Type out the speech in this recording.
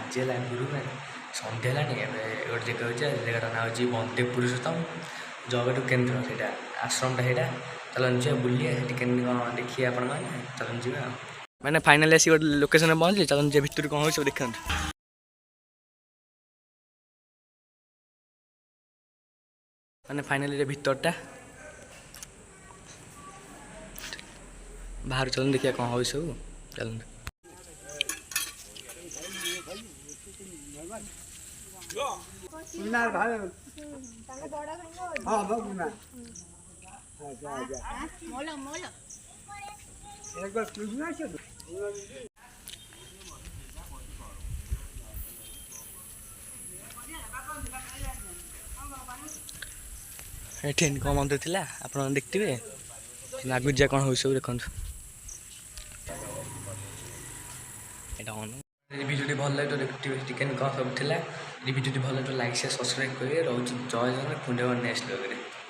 आज है गुरुवार सन्ध्या है गोटे जगह हो जगह ना हो बंदे पुरुषोत्तम जगटू केन्द्र से आश्रमटा है चलन जी बुलिए देखिए आपण मैंने चलन जी मैंने फाइनाली आसी गोटे लोकेशन में पहुँचे चलन जी भितर कौन हो देखते मैंने फाइनाली भितरटा बाहर चलन देखिए कौन हो सब चलन ये कम मंदिर थी आप देखते आगु जा कौन हो सब देखो भिडियो भल लगे तो टिकेन कौन सब थी भिडियो भल लगे तो लाइक से सब्सक्राइब करेंगे रोज जय जगन्नाथ पुण्य नेक्स्ट